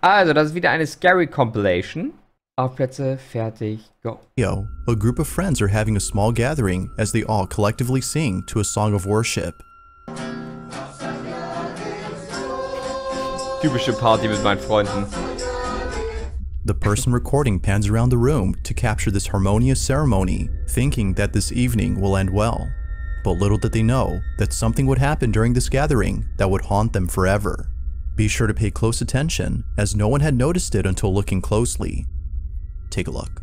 Also, das ist wieder eine Scary Compilation. Auf Plätze, fertig, go. A group of friends are having a small gathering as they all collectively sing to a song of worship. Typische Party mit meinen Freunden. The person recording pans around the room to capture this harmonious ceremony, thinking that this evening will end well. But little did they know that something would happen during this gathering that would haunt them forever. Be sure to pay close attention, as no one had noticed it until looking closely. Take a look.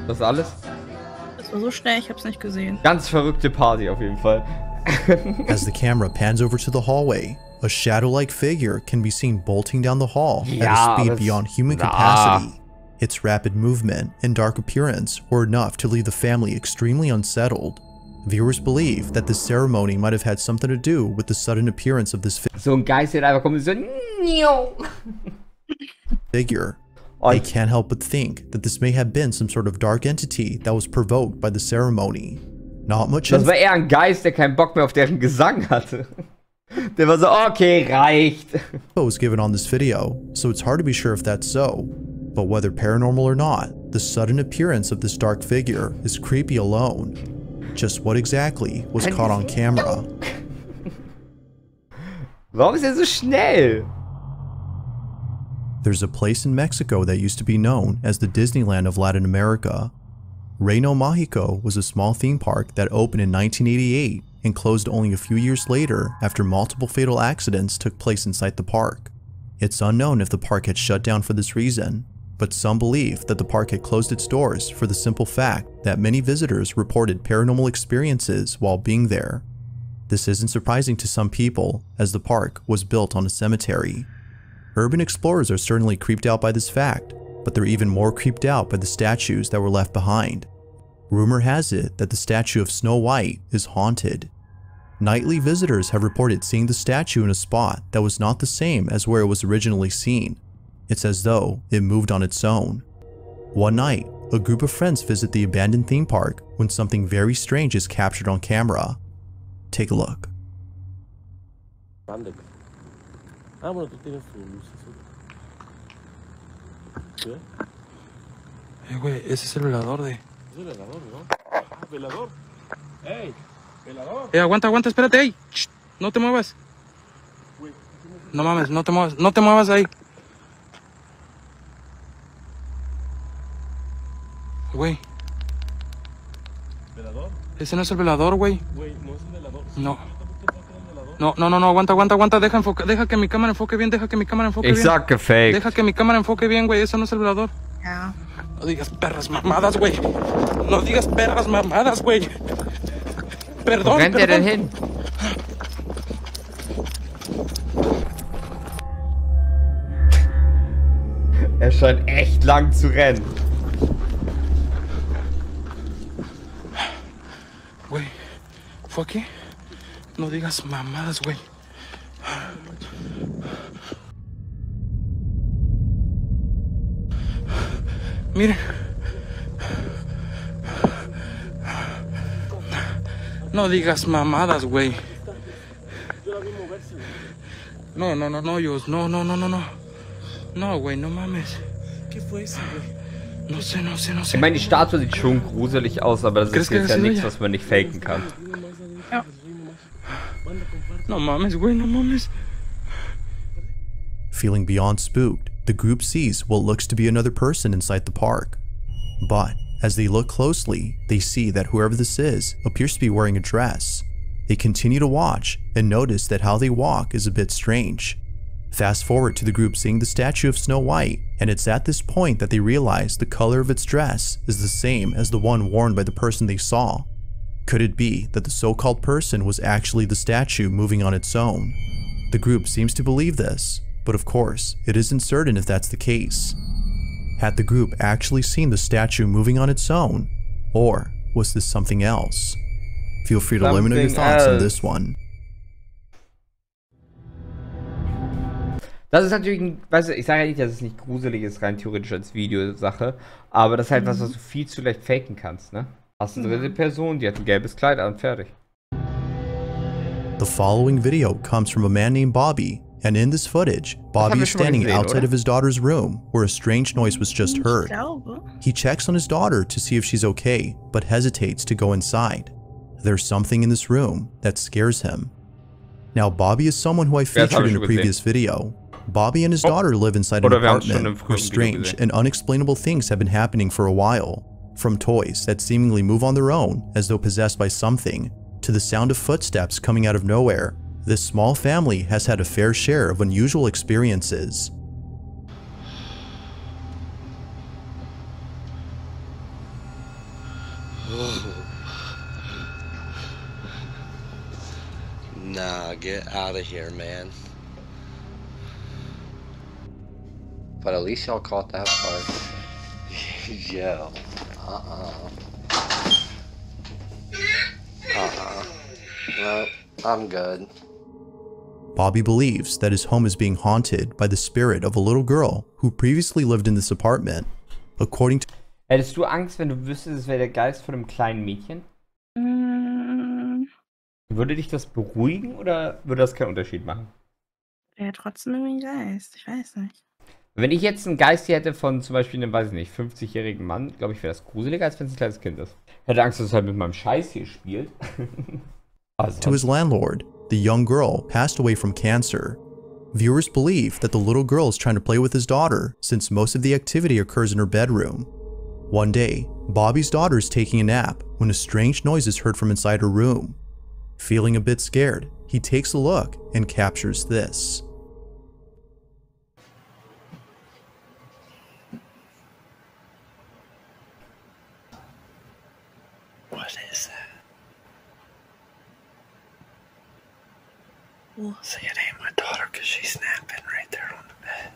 Das ist alles? Das war so schnell, ich hab's nicht gesehen. Ganz verrückte Party auf jeden Fall. As the camera pans over to the hallway, a shadow-like figure can be seen bolting down the hall at a speed beyond human capacity. Its rapid movement and dark appearance were enough to leave the family extremely unsettled. Viewers believe that this ceremony might have had something to do with the sudden appearance of this So ein Geist, der einfach kommt so figure. They can't help but think that this may have been some sort of dark entity that was provoked by the ceremony. Not much. Das war eher ein Geist, der keinen Bock mehr auf deren Gesang hatte. Der war so, okay, reicht. Was given on this video, so it's hard to be sure if that's so. But whether paranormal or not, the sudden appearance of this dark figure is creepy alone. Just what exactly was caught on camera? Warum ist er so schnell? There's a place in Mexico that used to be known as the Disneyland of Latin America. Reino Mágico was a small theme park that opened in 1988 and closed only a few years later after multiple fatal accidents took place inside the park. It's unknown if the park had shut down for this reason, but some believe that the park had closed its doors for the simple fact that many visitors reported paranormal experiences while being there. This isn't surprising to some people, as the park was built on a cemetery. Urban explorers are certainly creeped out by this fact, but they're even more creeped out by the statues that were left behind. Rumor has it that the statue of Snow White is haunted. Nightly visitors have reported seeing the statue in a spot that was not the same as where it was originally seen. It's as though it moved on its own. One night, a group of friends visit the abandoned theme park when something very strange is captured on camera. Take a look. Ah, bueno, tú tienes tu luz azul. ¿Qué? Güey, ese es el velador de... Es el velador, ¿no? Ah, velador. ¡Ey! Velador. Aguanta, aguanta, espérate, ey. Shh, no te muevas. No mames, no te muevas. No te muevas ahí. Güey. ¿Velador? Ese no es el velador, güey. Güey, no es el velador. No. No, aguanta, deja que mi cámara enfoque bien, deja que mi cámara enfoque bien. Sag gefaked. Deja que mi cámara enfoque bien, güey, eso no es el velador. Ja. No digas perras mamadas, güey. No digas perras mamadas, güey. Perdón, Wo rennt der denn hin? Er scheint echt lang zu rennen. Güey, ¿fue aquí? No digas mamadas, güey. Miren. No digas mamadas, güey. No, Dios. No. No, güey, no mames. ¿Qué fue eso, güey? No sé. Ich meine, die Statue sieht schon gruselig aus, aber das ist jetzt ja nichts, was man nicht faken kann. Ja. No mames, güey, no mames. Feeling beyond spooked, the group sees what looks to be another person inside the park. But as they look closely, they see that whoever this is appears to be wearing a dress. They continue to watch and notice that how they walk is a bit strange. Fast forward to the group seeing the statue of Snow White, and it's at this point that they realize the color of its dress is the same as the one worn by the person they saw. Could it be that the so-called person was actually the statue moving on its own? The group seems to believe this, but of course, it isn't certain if that's the case. Had the group actually seen the statue moving on its own, or was this something else? Feel free to let me know your thoughts on this one. Das ist natürlich, weißt du, ich sage ja nicht, dass es nicht gruselig ist, rein theoretisch als Videosache, aber das ist halt was du viel zu leicht faken kannst, ne? Hast eine dritte Person, die hat ein gelbes Kleid an, fertig. The following video comes from a man named Bobby, and in this footage, Bobby is standing outside of his daughter's room where a strange noise was just heard. He checks on his daughter to see if she's okay, but hesitates to go inside. There's something in this room that scares him. Now, Bobby is someone who I featured in a previous video. Bobby and his daughter live inside an apartment where strange and unexplainable things have been happening for a while. From toys that seemingly move on their own as though possessed by something, to the sound of footsteps coming out of nowhere, this small family has had a fair share of unusual experiences. Nah, get out of here, man. But at least y'all caught that part. Yo. No, I'm good. Bobby believes that his home is being haunted by the spirit of a little girl who previously lived in this apartment. According to... Hättest du Angst, wenn du wüsstest, es wäre der Geist von einem kleinen Mädchen? Würde dich das beruhigen oder würde das keinen Unterschied machen? Ja, trotzdem irgendwie ein Geist. Ich weiß nicht. Wenn ich jetzt einen Geist hier hätte von zum Beispiel einem, weiß ich nicht, 50-jährigen Mann, glaube ich, wäre das gruseliger, als wenn es ein kleines Kind ist. Ich hätte Angst, dass es halt mit meinem Scheiß hier spielt. To his landlord, the young girl passed away from cancer. Viewers believe that the little girl is trying to play with his daughter since most of the activity occurs in her bedroom. One day, Bobby's daughter is taking a nap when a strange noise is heard from inside her room. Feeling a bit scared, he takes a look and captures this. What is that? Oh. See, it ain't my daughter because she's snapping right there on the bed.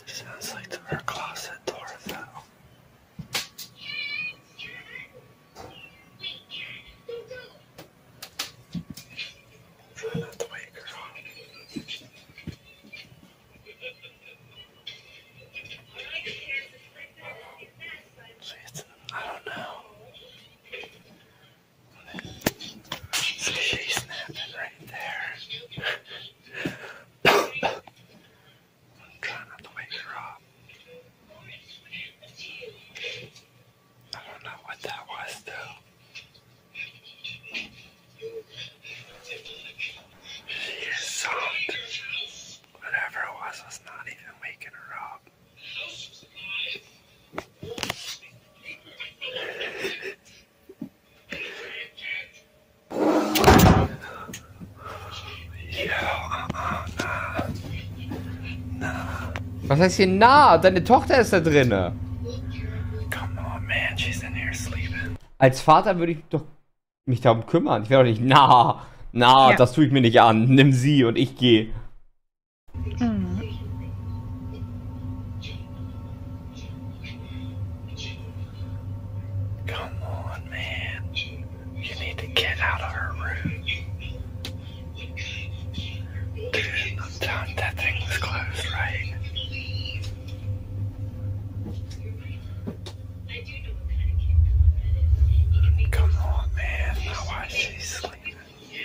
Sounds like her closet door fell. Try not to wake her up. I don't know. See, she's snapping right there. I'm trying not to wake her up. I don't know what that was, though. She is soft. Whatever it was not even waking her up. Was heißt hier nah? Deine Tochter ist da drinne. Come on, man, she's in here sleeping. Als Vater würde ich mich darum kümmern. Ich wäre doch nicht, ja. Das tue ich mir nicht an. Nimm sie und ich gehe. Come on, man. You need to get out of her room. Dude, I'm telling you, that thing was closed, right? Come on, man. Now why is she sleeping?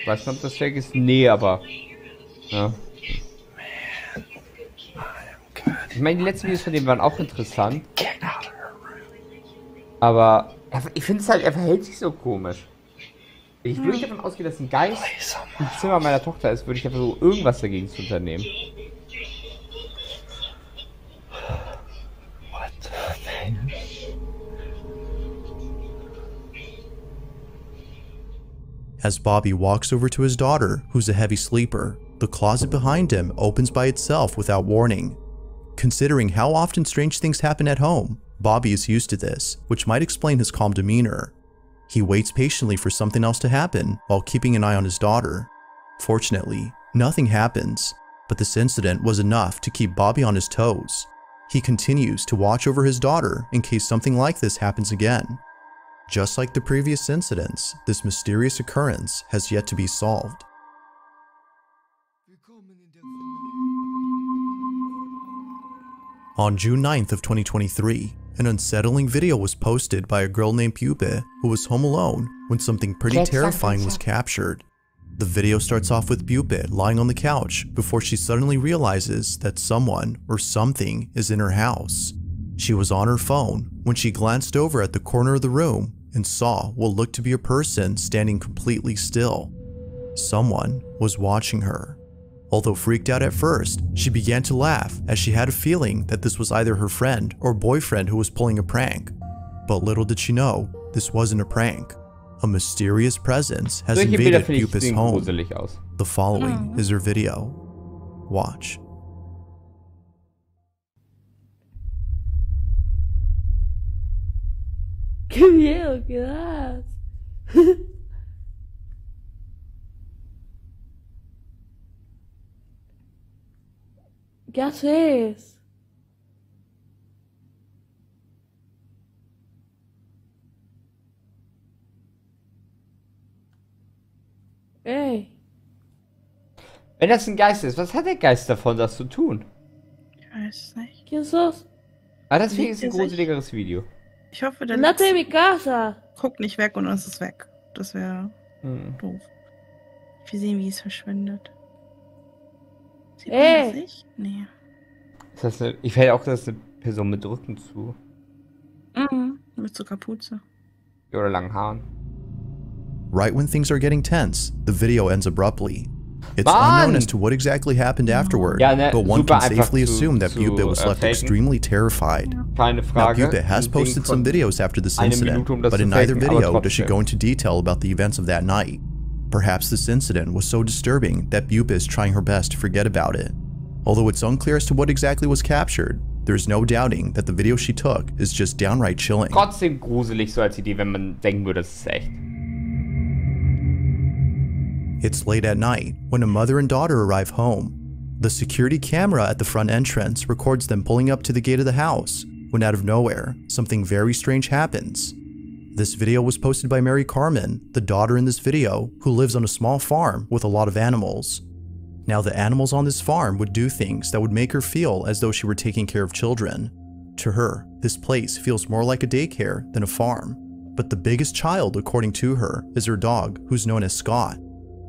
Ich weiß nicht, ob das fake ist. Nee, aber. Ja. Man, I am good. Ich meine, die letzten Videos von dem waren auch interessant. Get out of her room. Aber ich finde es halt, er verhält sich so komisch. Wenn ich wirklich davon ausgehe, dass ein Geist im Zimmer meiner Tochter ist, würde ich einfach so irgendwas dagegen zu unternehmen. What the thing? As Bobby walks over to his daughter, who's a heavy sleeper, the closet behind him opens by itself without warning. Considering how often strange things happen at home, Bobby is used to this, which might explain his calm demeanor. He waits patiently for something else to happen while keeping an eye on his daughter. Fortunately, nothing happens, but this incident was enough to keep Bobby on his toes. He continues to watch over his daughter in case something like this happens again. Just like the previous incidents, this mysterious occurrence has yet to be solved. On June 9th of 2023, an unsettling video was posted by a girl named Pupe who was home alone when something pretty terrifying was captured. The video starts off with Pupe lying on the couch before she suddenly realizes that someone or something is in her house. She was on her phone when she glanced over at the corner of the room and saw what looked to be a person standing completely still. Someone was watching her. Although freaked out at first, she began to laugh as she had a feeling that this was either her friend or boyfriend who was pulling a prank. But little did she know, this wasn't a prank. A mysterious presence has invaded Pupe's home. The following is her video. Watch. ¡Qué miedo que das! ¿Qué haces? Ey. Wenn das ein Geist ist, was hat der Geist davon, das zu tun? Ich weiß es nicht. ¿Quién sos? Ah, deswegen ist ein gruseligeres Video. Ich hoffe, der Andate de mi casa. guckt nicht weg und dann ist es weg. Das wäre doof. Wir sehen, wie es verschwindet. Sieht man das nicht? Nee. Ist das eine, ich fände auch, das ist eine Person mit Rücken zu. Mit so Kapuze. Oder langen Haaren. Right when things are getting tense, the video ends abruptly. It's unknown as to what exactly happened afterward, but one can safely assume that Pupe was left extremely terrified. Now, Pupe has posted some videos after this incident, but in neither video does she go into detail about the events of that night. Perhaps this incident was so disturbing that Pupe is trying her best to forget about it. Although it's unclear as to what exactly was captured, there's no doubting that the video she took is just downright chilling. Trotzdem gruselig so als Idee, wenn man denken würde, das ist echt. It's late at night when a mother and daughter arrive home. The security camera at the front entrance records them pulling up to the gate of the house when out of nowhere, something very strange happens. This video was posted by Mary Carmen, the daughter in this video, who lives on a small farm with a lot of animals. Now, the animals on this farm would do things that would make her feel as though she were taking care of children. To her, this place feels more like a daycare than a farm. But the biggest child, according to her, is her dog, who's known as Scott.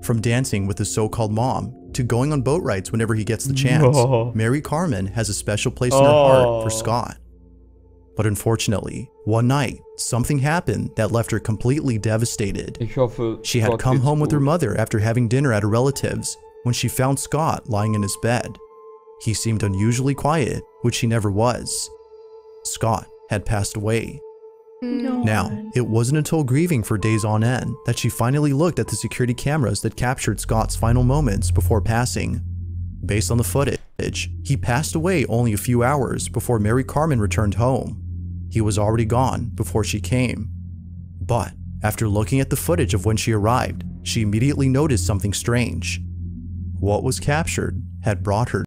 From dancing with his so-called mom, to going on boat rides whenever he gets the chance, Mary Carmen has a special place in her heart for Scott. But unfortunately, one night, something happened that left her completely devastated. She had come home with her mother after having dinner at a relative's when she found Scott lying in his bed. He seemed unusually quiet, which he never was. Scott had passed away. Now, it wasn't until grieving for days on end that she finally looked at the security cameras that captured Scott's final moments before passing. Based on the footage, he passed away only a few hours before Mary Carmen returned home. He was already gone before she came. But after looking at the footage of when she arrived, she immediately noticed something strange. What was captured had brought her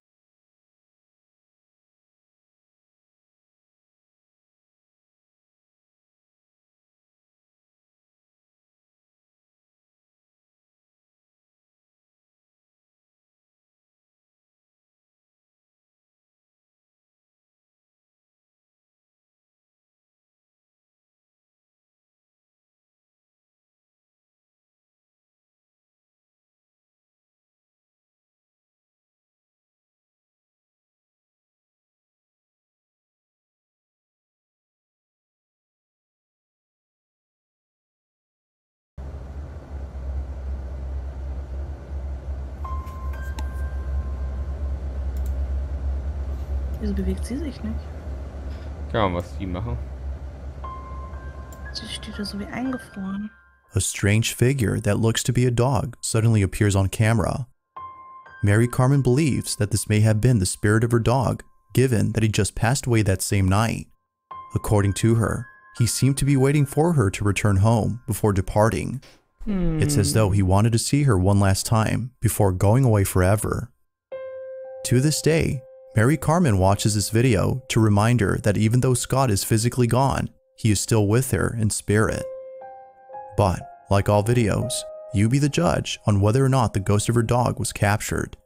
Wieso bewegt sie sich nicht? Schauen wir mal, was die machen. Sie steht da so wie eingefroren. a strange figure that looks to be a dog suddenly appears on camera. Mary Carmen believes that this may have been the spirit of her dog, given that he just passed away that same night. According to her, he seemed to be waiting for her to return home before departing. It's as though he wanted to see her one last time before going away forever. To this day, Mary Carmen watches this video to remind her that even though Scott is physically gone, he is still with her in spirit. But, like all videos, you be the judge on whether or not the ghost of her dog was captured.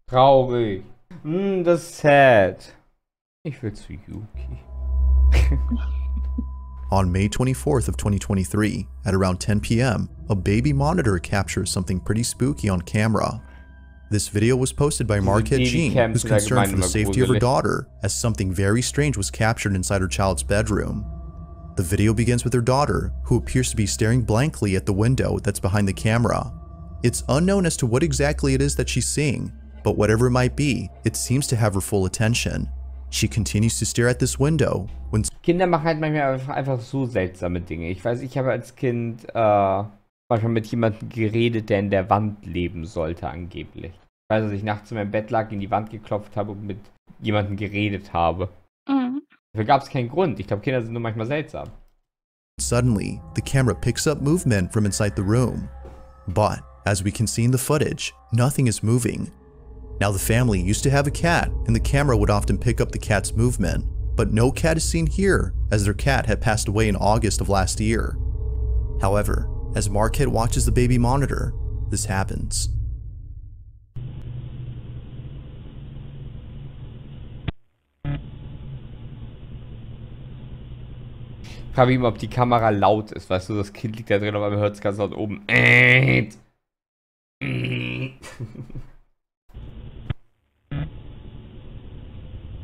Traurig. Das ist sad. Ich will zu Yuki. On May 24th of 2023, at around 10 p.m., a baby monitor captures something pretty spooky on camera. This video was posted by Marquette Jean, who's concerned for the safety of her daughter, as something very strange was captured inside her child's bedroom. The video begins with her daughter, who appears to be staring blankly at the window that's behind the camera. It's unknown as to what exactly it is that she's seeing, but whatever it might be, it seems to have her full attention. She continues to stare at this window when Kinder machen halt manchmal einfach so seltsame Dinge. Ich weiß, ich habe als Kind manchmal mit jemandem geredet, der in der Wand leben sollte, angeblich. Ich weiß, dass ich nachts in meinem Bett lag, in die Wand geklopft habe und mit jemandem geredet habe. Dafür gab es keinen Grund. Ich glaube, Kinder sind nur manchmal seltsam. Suddenly, the camera picks up movement from inside the room. But, as we can see in the footage, nothing is moving. Now, the family used to have a cat, and the camera would often pick up the cat's movement, but no cat is seen here, as their cat had passed away in August of last year. However, as Marquette watches the baby monitor, this happens. Ich frage mich immer, ob die Kamera laut ist. Weißt du, das Kind liegt da drin, aber man hört es ganz laut oben.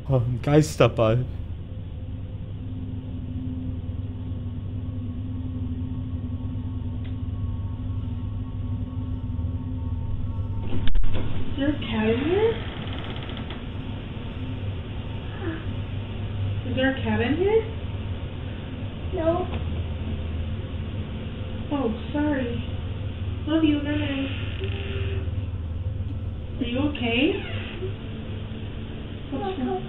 Oh, ein Geisterball. Is there a cat in here? Is there a cat in here? No. Oh, sorry. Love you, night. Are you okay? What's wrong?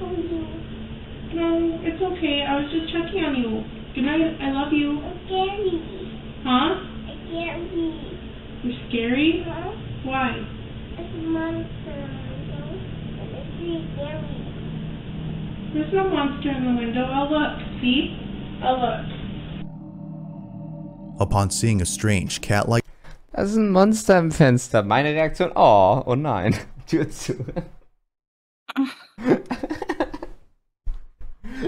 No, it's okay. I was just checking on you. Good night. I love you. I'm scary. Huh? I'm scary. You're scary? Huh? Why? It's a monster. It's really scary. There's no monster in the window. I'll look. See? I'll look. Upon seeing a strange cat-like Das ist ein Monster im Fenster. Meine Reaktion, oh nein. Tür zu.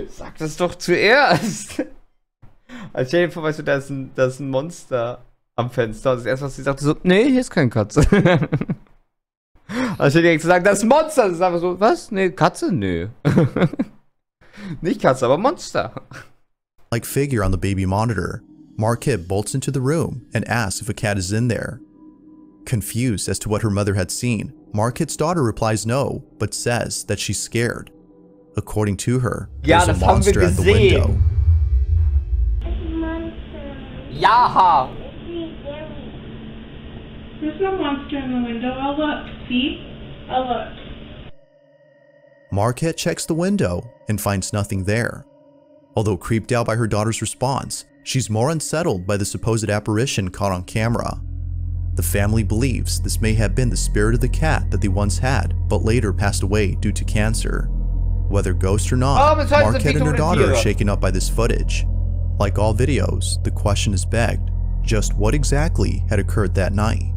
Sag das doch zuerst. Also stell dir vor, weißt du, da ist ein Monster am Fenster. Und das erste, was sie sagte, so, nee, hier ist keine Katze. Also direkt zu sagen, das ist ein Monster. Das ist einfach so, was? Nee, Katze? Nö. Nicht Katze, aber Monster. figure on the baby monitor. Marquette bolts into the room and asks if a cat is in there. Confused as to what her mother had seen, Marquette's daughter replies no, but says that she's scared. According to her, there's a monster at the window. Ja! There's no monster in the window. I'll look. See? I'll look. Marquette checks the window and finds nothing there. Although creeped out by her daughter's response, she's more unsettled by the supposed apparition caught on camera. The family believes this may have been the spirit of the cat that they once had, but later passed away due to cancer. Whether ghost or not, Marquette and her daughter are shaken up by this footage. Like all videos, the question is begged, just what exactly had occurred that night?